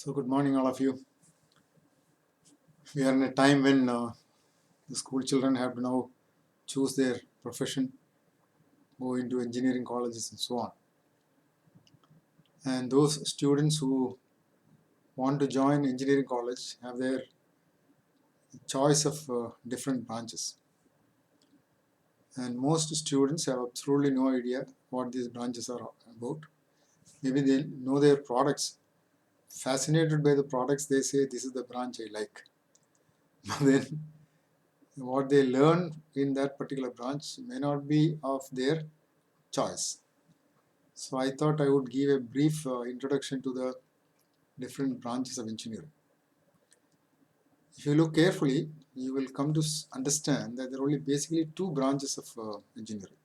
So, good morning, all of you. We are in a time when the school children have to now choose their profession, go into engineering colleges, and so on. And those students who want to join engineering college have their choice of different branches. And most students have absolutely no idea what these branches are about. Maybe they know their products. Fascinated by the products, they say, this is the branch I like. But then what they learn in that particular branch may not be of their choice. So I thought I would give a brief introduction to the different branches of engineering. If you look carefully, you will come to understand that there are only basically two branches of engineering: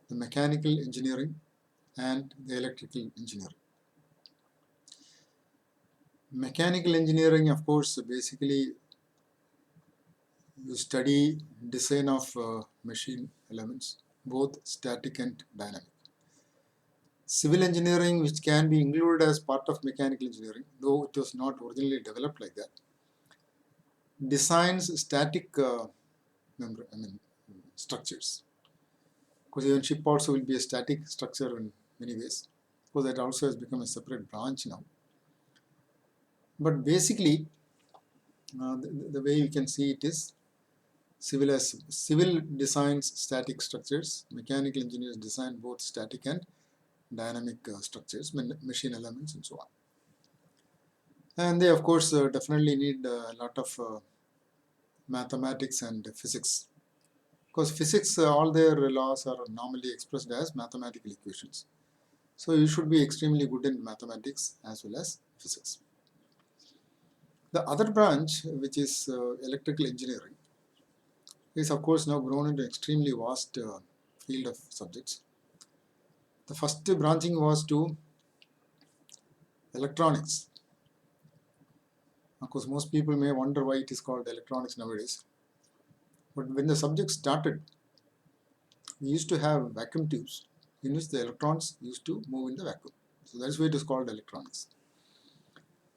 the mechanical engineering and the electrical engineering. Mechanical engineering, of course, basically you study design of machine elements, both static and dynamic. Civil engineering, which can be included as part of mechanical engineering, though it was not originally developed like that, designs static structures. Because even ship also will be a static structure in many ways. Because that also has become a separate branch now. But basically, the way you can see it is civil designs static structures, mechanical engineers design both static and dynamic structures, machine elements, and so on. And they, of course, definitely need a lot of mathematics and physics. Because physics, all their laws are normally expressed as mathematical equations. So you should be extremely good in mathematics as well as physics. The other branch, which is electrical engineering, is of course now grown into extremely vast field of subjects. The first branching was to electronics. Of course, most people may wonder why it is called electronics nowadays. But when the subject started, we used to have vacuum tubes in which the electrons used to move in the vacuum. So that's why it is called electronics.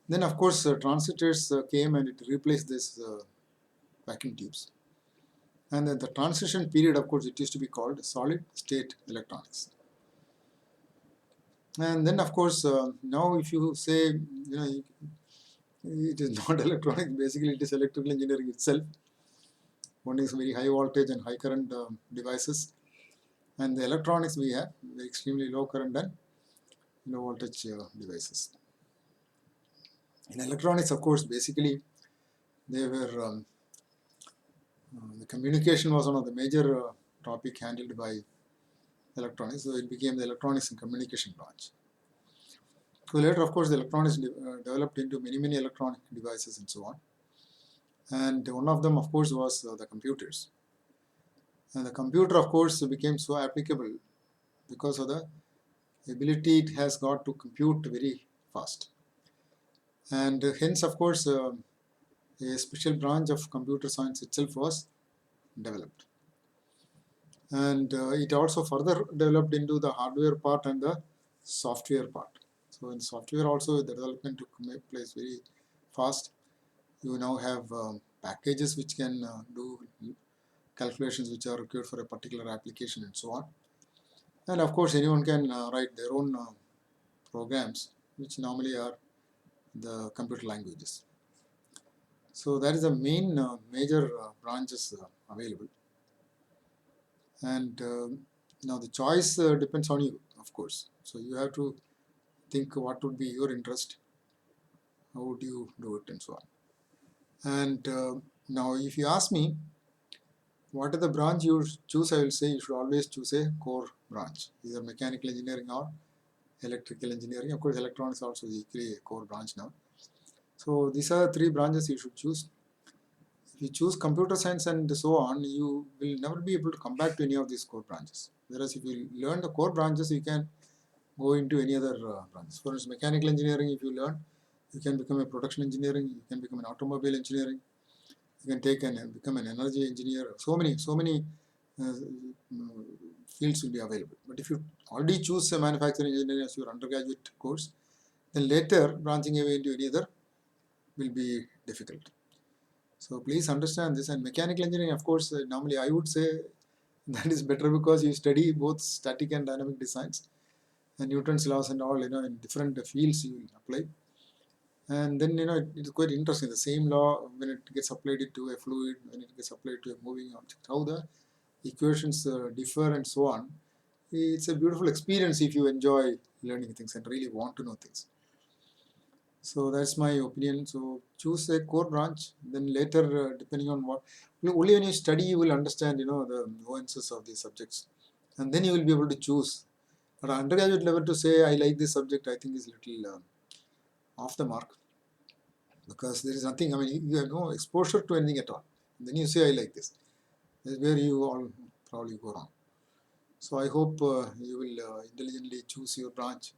Then, of course, transistors came and it replaced this vacuum tubes. And then the transition period, of course, it used to be called solid state electronics. And then, of course, now if you say, it is not electronics, basically it is electrical engineering itself. One is very high voltage and high current devices. And the electronics we have extremely low current and low voltage devices. In electronics, of course, basically they were the communication was one of the major topic handled by electronics, so it became the electronics and communication branch. So later, of course, the electronics developed into many electronic devices and so on. And one of them, of course, was the computers. And the computer, of course, became so applicable because of the ability it has got to compute very fast. And hence, of course, a special branch of computer science itself was developed. And it also further developed into the hardware part and the software part. So in software also the development took place very fast. You now have packages which can do calculations which are required for a particular application and so on. And of course anyone can write their own programs which normally are the computer languages. So that is the main major branches available. And now the choice depends on you, of course. So you have to think what would be your interest, how would you do it, and so on. And now if you ask me what is the branch you choose, I will say you should always choose a core branch, either mechanical engineering or electrical engineering. Of course electronics also is equally a core branch now. So these are three branches you should choose. If you choose computer science and so on, you will never be able to come back to any of these core branches. Whereas if you learn the core branches, you can go into any other branches. For instance, mechanical engineering, if you learn, you can become a production engineering, you can become an automobile engineering, you can become an energy engineer. So many fields will be available. But if you already choose a manufacturing engineering as your undergraduate course, then later branching away into any other will be difficult. So please understand this. And mechanical engineering, of course, normally I would say that is better because you study both static and dynamic designs and Newton's laws and all, in different fields you will apply. And then, it's quite interesting. The same law, when it gets applied to a fluid, when it gets applied to a moving object, how the equations differ and so on. It's a beautiful experience if you enjoy learning things and really want to know things. So that's my opinion. So choose a core branch, then later, depending on what, only when you study, you will understand, the nuances of these subjects. And then you will be able to choose. At undergraduate level, to say, I like this subject, I think is little off the mark. Because there is nothing, you have no exposure to anything at all. And then you say, I like this. That's where you all probably go wrong. So I hope you will intelligently choose your branch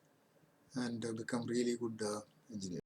and become really good engineer.